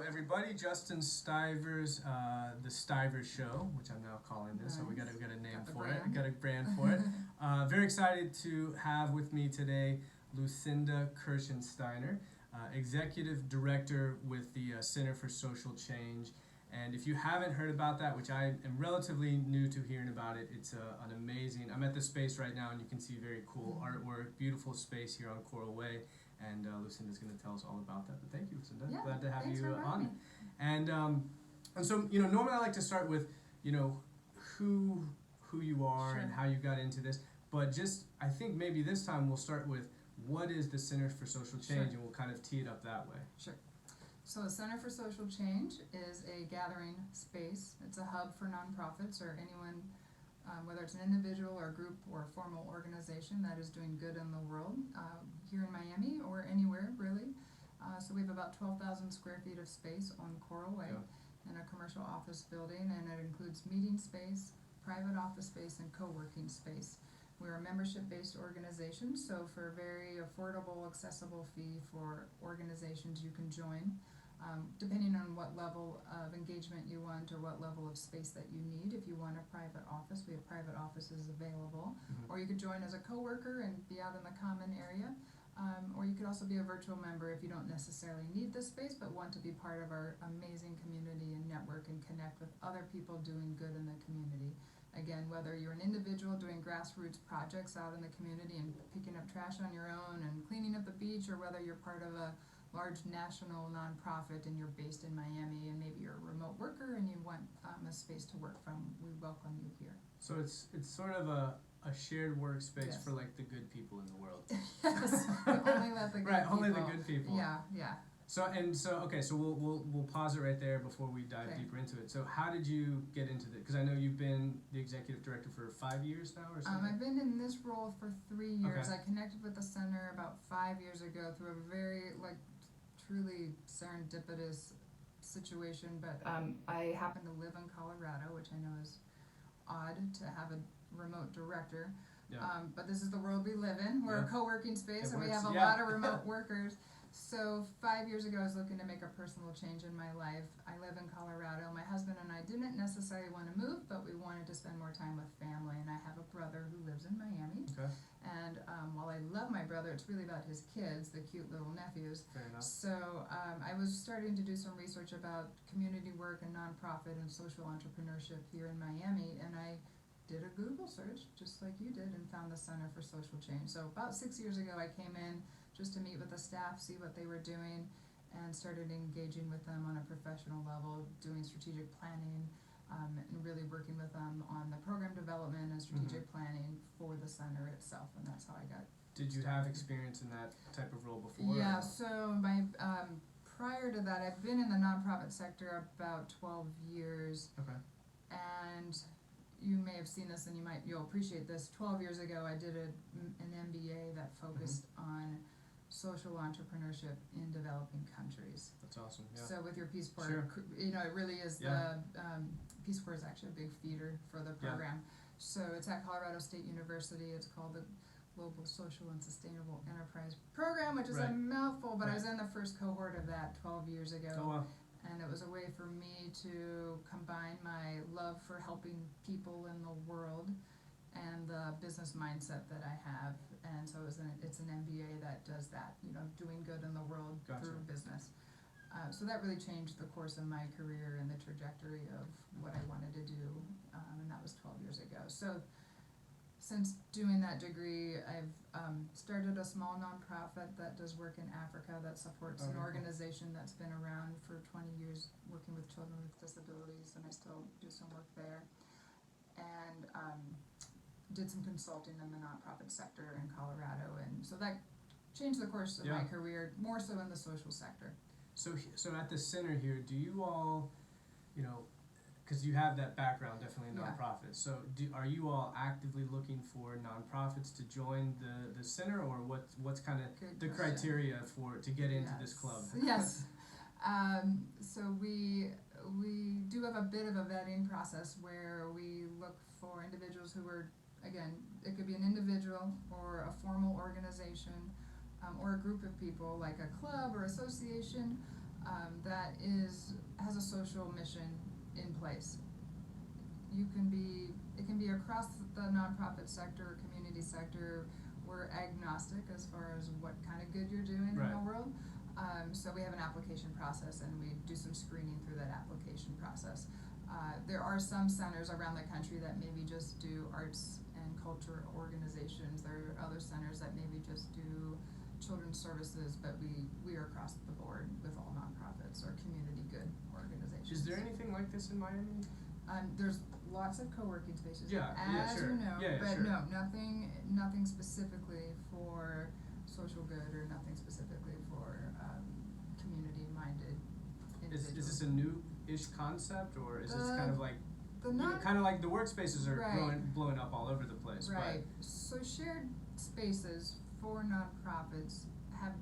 everybody. Justin Stivers, the Stivers Show, which I'm now calling this. Nice. So we got a name for it. Got a brand for it. Very excited to have with me today Lucinda Kerschensteiner, Executive Director with the Center for Social Change. And if you haven't heard about that, which I am relatively new to hearing about it, it's an amazing, I'm at the space right now and you can see very cool artwork, beautiful space here on Coral Way. And Lucinda's going to tell us all about that. But thank you, Lucinda. Yeah, glad to have thanks you for on. me. And so, normally I like to start with, who you are Sure. and how you got into this. But I think maybe this time we'll start with what is the Center for Social Change, and we'll kind of tee it up that way. Sure. So the Center for Social Change is a gathering space. It's a hub for nonprofits or anyone, whether it's an individual or group or a formal organization that is doing good in the world, here in Miami or anywhere really. So we have about 12,000 square feet of space on Coral Way in a commercial office building, and it includes meeting space, private office space, and co-working space. We're a membership-based organization, so for a very affordable, accessible fee for organizations you can join. Depending on what level of engagement you want or what level of space that you need. If you want a private office, we have private offices available. Or you could join as a coworker and be out in the common area. Or you could also be a virtual member if you don't necessarily need this space but want to be part of our amazing community and network and connect with other people doing good in the community. Again, whether you're an individual doing grassroots projects out in the community and picking up trash on your own and cleaning up the beach, or whether you're part of a large national nonprofit and you're based in Miami and maybe you're a remote worker and you want a space to work from, we welcome you here. So it's sort of a shared workspace for like the good people in the world. Yes, only let the good right, people. Only the good people. Yeah. So we'll pause it right there before we dive deeper into it. So how did you get into it? Because I know you've been the executive director for 5 years now, or something. I've been in this role for 3 years. Okay. I connected with the center about 5 years ago through a very truly serendipitous situation. But I happen to live in Colorado, which I know is odd to have a remote director. Yeah. But this is the world we live in. We're a co-working space, and we have a Yeah. lot of remote workers. So 5 years ago, I was looking to make a personal change in my life. I live in Colorado. My husband and I didn't necessarily want to move, but we wanted to spend more time with family. And I have a brother who lives in Miami. Okay. And while I love my brother, it's really about his kids, the cute little nephews. Fair enough. So I was starting to do some research about community work and nonprofit and social entrepreneurship here in Miami. And I did a Google search, just like you did, and found the Center for Social Change. So about 6 years ago, I came in just to meet with the staff, see what they were doing, and started engaging with them on a professional level, doing strategic planning, and really working with them on the program development and strategic planning for the center itself, and that's how I got Did you have experience in that type of role before? Yeah, so my prior to that, I've been in the nonprofit sector about 12 years. Okay. And you may have seen this and you'll appreciate this. 12 years ago, I did an MBA that focused on social entrepreneurship in developing countries. That's awesome. Yeah. So with your Peace Corps, Sure. it really is the Peace Corps is actually a big feeder for the program. So it's at Colorado State University. It's called the Global Social and Sustainable Enterprise Program, which is a mouthful, but I was in the first cohort of that 12 years ago. Oh, wow. And it was a way for me to combine my love for helping people in the world and the business mindset that I have. And so it's an MBA that does that, doing good in the world through business. So that really changed the course of my career and the trajectory of what I wanted to do, and that was 12 years ago. So since doing that degree, I've started a small nonprofit that does work in Africa that supports an organization that's been around for 20 years working with children with disabilities, and I still do some work there. And did some consulting in the nonprofit sector in Colorado, and so that changed the course of my career, more so in the social sector. So at the center here, do you all, because you have that background definitely in nonprofits, so are you all actively looking for nonprofits to join the center, or what's kind of the criteria to get into this club? Yes. So we do have a bit of a vetting process where we look for individuals who are, again, it could be an individual or a formal organization or a group of people like a club or association that has a social mission in place. It can be across the nonprofit sector, community sector. We're agnostic as far as what kind of good you're doing in the world. So we have an application process, and we do some screening through that application process. There are some centers around the country that maybe just do arts and culture organizations. There are other centers that maybe just do children's services, but we are across the board with all nonprofits or community good organizations. Is there anything like this in Miami? There's lots of co-working spaces, sure. you know, but sure. no, nothing specifically for social good or nothing specifically for community-minded individuals. Is this a new-ish concept, or is this kind of like kind of like the workspaces are blowing up all over the place? Right. So shared spaces for nonprofits have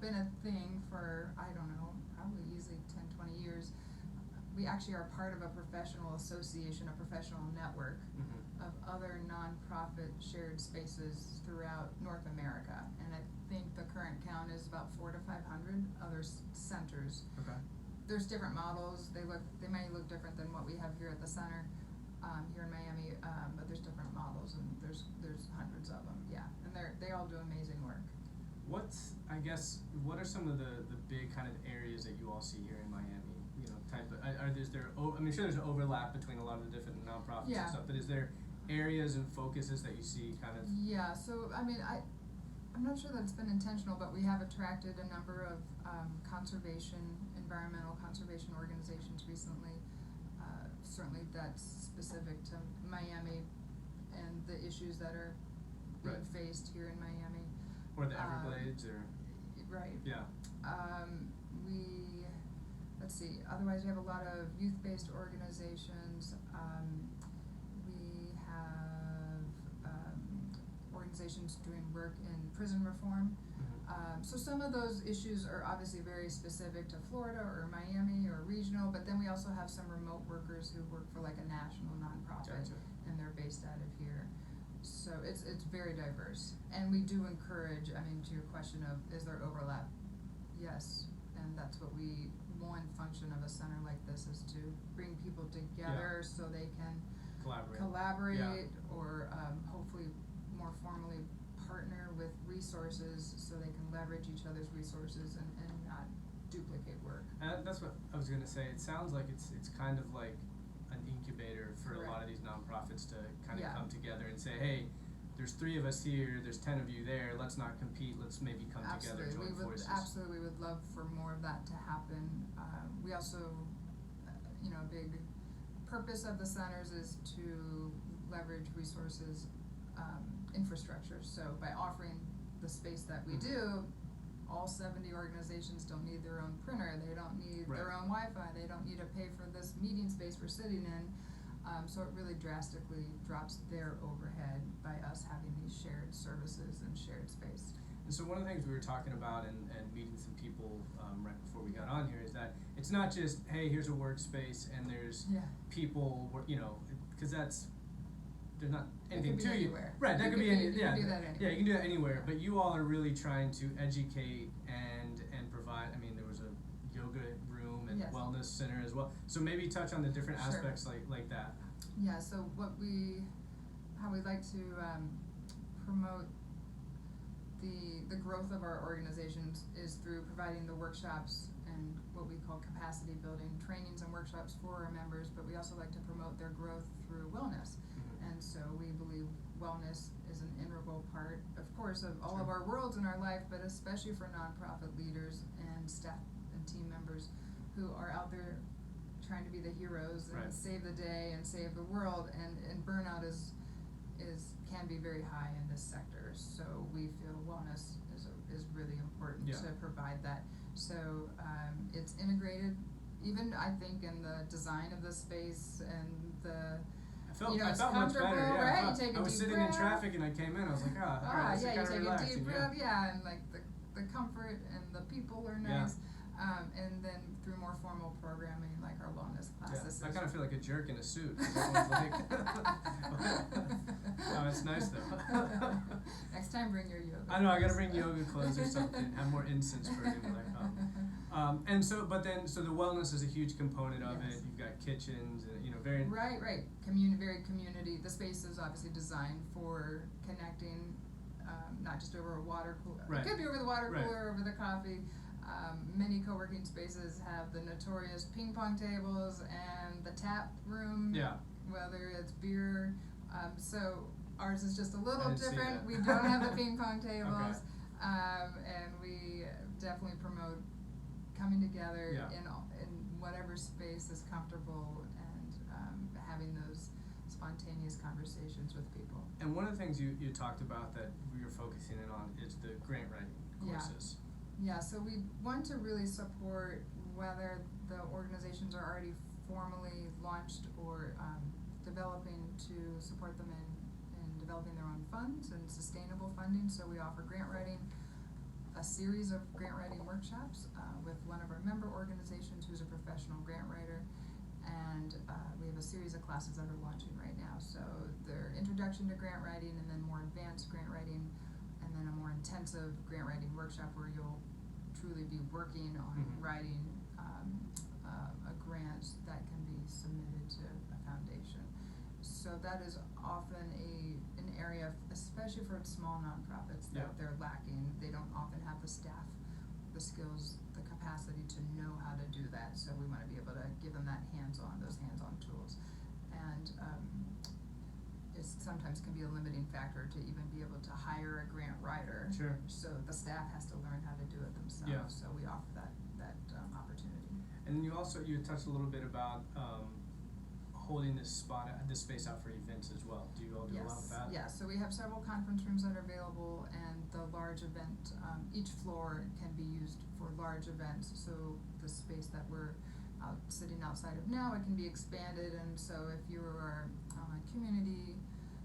been a thing for, I don't know, probably easily 10, 20 years. We actually are part of a professional association, a professional network of other nonprofit shared spaces throughout North America, and I think the current count is about 400 to 500 other centers. Okay. There's different models. They may look different than what we have here at the center, here in Miami, but there's different models, and there's hundreds of them. Yeah, and they all do amazing work. What are some of the big kind of areas that you all see here in Miami? I'm sure there's an overlap between a lot of the different nonprofits and stuff, but is there areas and focuses that you see kind of? Yeah, so I mean, I'm not sure that it's been intentional, but we have attracted a number of environmental conservation organizations recently. Certainly that's specific to Miami and the issues that are being faced here in Miami. Or the Everglades, or? Right. Yeah. Let's see, otherwise we have a lot of youth-based organizations. We have organizations doing work in prison reform. So some of those issues are obviously very specific to Florida or Miami or regional, but then we also have some remote workers who work for like a national nonprofit, and they're based out of here. So it's very diverse, and we do encourage, I mean, to your question of is there overlap? Yes, and that's what one function of a center like this is to bring people together so they can collaborate or hopefully more formally partner with resources so they can leverage each other's resources and not duplicate work. And that's what I was going to say. It sounds like it's kind of like an incubator for a lot of these nonprofits to kind of come together and say, hey, there's 3 of us here, there's 10 of you there, let's not compete, let's maybe come together, join forces. Absolutely, we would love for more of that to happen. We also, a big purpose of the centers is to leverage resources, infrastructure. So by offering the space that we do, all 70 organizations don't need their own printer, they don't need their own Wi-Fi, they don't need to pay for this meeting space we're sitting in. So it really drastically drops their overhead by us having these shared services and shared space. And so one of the things we were talking about and meeting some people right before we got on here is that it's not just, hey, here's a workspace and there's people, because there's not anything to you. Anywhere. Right, that could be anywhere. You can do that anywhere. Yeah, you can do that anywhere. But you all are really trying to educate and provide. I mean, there was a yoga room and wellness center as well. So maybe touch on the different aspects like that. Yeah. So how we like to promote the growth of our organizations is through providing the workshops and what we call capacity building trainings and workshops for our members, but we also like to promote their growth through wellness. And so we believe wellness is an integral part, of course, of all of our worlds in our life, but especially for nonprofit leaders and staff and team members who are out there trying to be the heroes and save the day and save the world, and burnout can be very high in this sector. So we feel wellness is really important to provide that. So it's integrated, even I think in the design of the space and the I felt much better, right? I was sitting in traffic and I came in, I was like, all right, you take a deep breath, and like the comfort and the people are nice. And then through more formal programming, like our wellness classes. I kind of feel like a jerk in a suit. Everyone's like, oh, it's nice though. Next time, bring your yoga. I know, I gotta bring yoga clothes or something. Have more incense burning when I come. And so, but then, so the wellness is a huge component of Yes. it. You've got kitchens, very. Right. Very community. The space is obviously designed for connecting, not just over a water cooler. Right. It could be over the water Right. cooler, over the coffee. Many co-working spaces have the notorious ping pong tables and the tap room. Yeah. Whether it's beer. So ours is just a I little didn't see different. that. We don't have the ping pong tables. Okay. And we definitely promote coming together Yeah. in whatever space is comfortable and having those spontaneous conversations with people. And one of the things you talked about that we are focusing in on is the grant writing courses. Yeah, so we want to really support whether the organizations are already formally launched or developing to support them in developing their own funds and sustainable funding. So we offer grant writing, a series of grant writing workshops with one of our member organizations who's a professional grant writer, and we have a series of classes that are launching right now. So they're introduction to grant writing, and then more advanced grant writing, and then a more intensive grant writing workshop where you'll truly be working on Mhm. writing a grant that can be submitted to a foundation. So that is often an area, especially for small nonprofits, that Yeah. they're lacking. They don't often have the staff, the skills, the capacity to know how to do that. So we want to be able to give them those hands-on tools. And it sometimes can be a limiting factor to even be able to hire a grant writer. Sure. So the staff has to learn how to do it themselves. Yeah. So we offer that opportunity. And you touched a little bit about holding this space out for events as well. Do you all do a lot with that? Yes, so we have several conference rooms that are available, and the large event, each floor can be used for large events. So the space that we're sitting outside of now, it can be expanded, and so if you are a community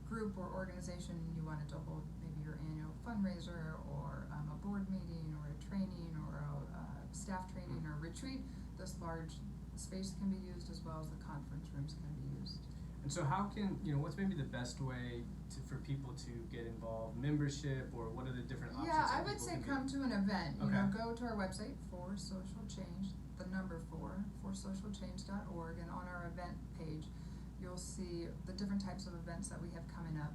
group or organization and you wanted to hold maybe your annual fundraiser or a board meeting or a training or a staff training or retreat, this large space can be used as well as the conference rooms can be used. And so how can, what's maybe the best way for people to get involved? Membership, or what are the different options? Yeah, that I would people say can do? come to an event. Okay. Go to our website for social change, the number 4 socialchange.org, and on our event page, you'll see the different types of events that we have coming up.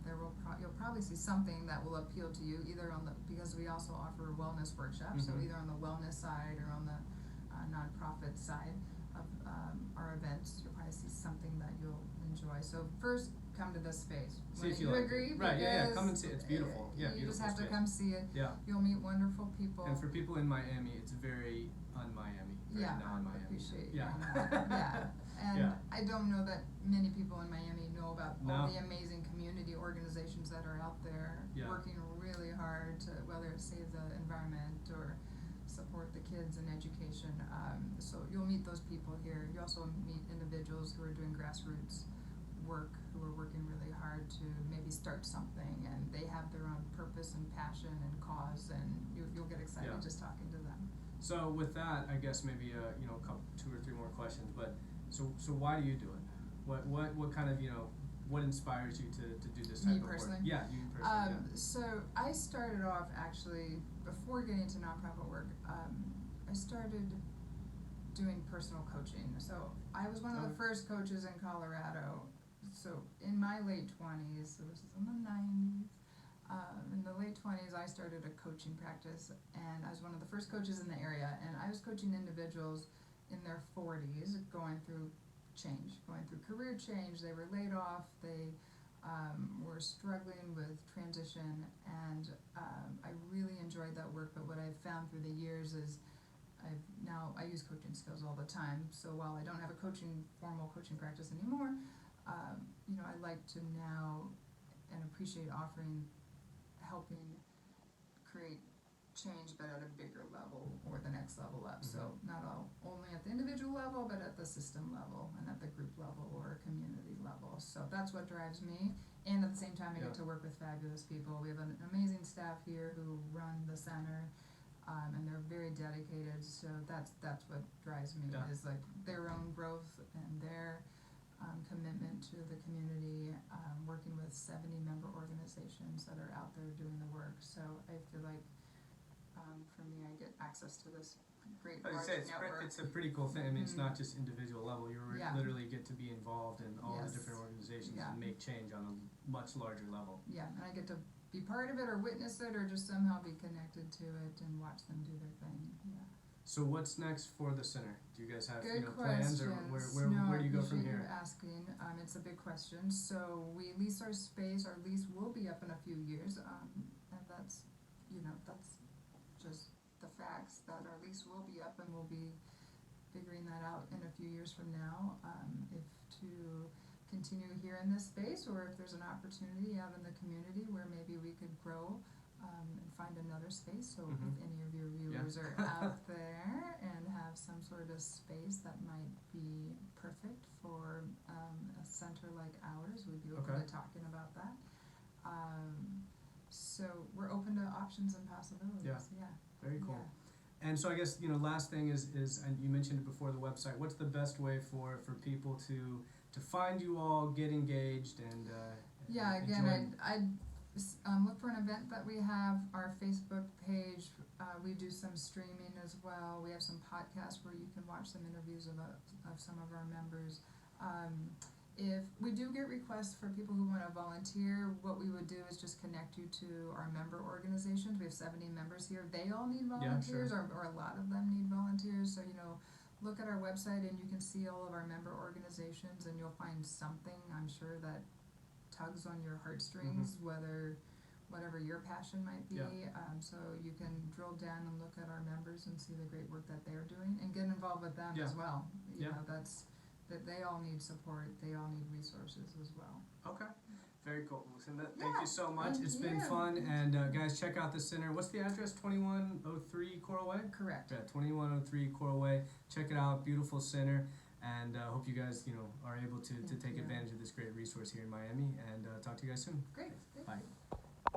You'll probably see something that will appeal to you, either because we also offer wellness workshops, so Mhm. either on the wellness side or on the nonprofit side of our events. You'll probably see something that you'll enjoy. So first, come to this space. See if you like it. agree, Right, yeah, because come and see it. It's beautiful. Yeah, you just beautiful have to space. come see it. Yeah. You'll meet wonderful people. And for people in Miami, it's very un-Miami, very Yeah, non-Miami. I appreciate Yeah. yeah. And Yeah. I don't know that many people in Miami know about No. all the amazing community organizations that are out there Yeah. working really hard to, whether it's save the environment or support the kids in education. So you'll meet those people here. You also meet individuals who are doing grassroots work, who are working really hard to maybe start something, and they have their own purpose and passion and cause, and you'll get excited Yeah. just talking to them. So with that, I guess maybe a couple, 2 or 3 more questions. But so why do you do it? What kind of what inspires you to do this type Me of work? personally? Yeah, you personally. So I started off actually before getting into nonprofit work. I started doing personal coaching. So I was one of the Okay. first coaches in Colorado. So in my late 20s, so this is in the 90s. In the late 20s, I started a coaching practice, and I was one of the first coaches in the area. And I was coaching individuals in their 40s going through career change. They were laid off. They were struggling with transition, and I really enjoyed that work. But what I've found through the years is I use coaching skills all the time. So while I don't have a formal coaching practice anymore, I like to now and appreciate helping create change, but at a bigger level or the next level up. Mm-hmm. So not only at the individual level, but at the system level and at the group level or community level. So that's what drives me. And at the same time, I get to work with fabulous people. We have an amazing staff here who run the center, and they're very dedicated. So that's what drives me, is like their own growth and their commitment to the community, working with 70 member organizations that are out there doing the work. So I feel like for me, I get access to this great I large would say network. it's a pretty cool thing. I mean, it's Mhm. not just individual level. You Yeah. literally get to be involved in all Yes. the different organizations Yeah. and make change on a much larger level. Yeah, and I get to be part of it or witness it or just somehow be connected to it and watch them do their thing. Yeah. So what's next for the center? Do you guys have Good plans, or questions. where No, where do you go appreciate from you here? asking. It's a big question. So we lease our space. Our lease will be up in a few years, and that's just the facts that our lease will be up, and we'll be figuring that out in a few years from now. If to continue here in this space, or if there's an opportunity out in the community where maybe we could grow and find another space. So Mhm. if any of your viewers are out there and have some sort of space that might be perfect for a center like ours, we'd be open Okay. to talking about that. So we're open to options and possibilities. Yeah. Very cool. Yeah. And so I guess last thing is and you mentioned it before, the website. What's the best way for people to find you all, get engaged, and Yeah, and again, join? I'd look for an event that we have, our Facebook page. We do some streaming as well. We have some podcasts where you can watch some interviews of some of our members. If we do get requests for people who want to volunteer, what we would do is just connect you to our member organizations. We have 70 members here. They all need volunteers, sure. or a lot of them need volunteers. So, look at our website and you can see all of our member organizations, and you'll find something, I'm sure, that tugs on your heartstrings, whatever your passion might be. Yeah. So you can drill down and look at our members and see the great work that they're doing, and get involved with them as well. You know, that they all need support, they all need resources as well. Okay. Very cool, Lucinda. Thank you so much. Thank It's you. been fun, and guys, check out the center. What's the address? 2103 Coral Way? Correct. Yeah, 2103 Coral Way. Check it out. Beautiful center, and hope you guys are able to take you. advantage of this great resource here in Miami. And talk to you guys soon. Great. Bye.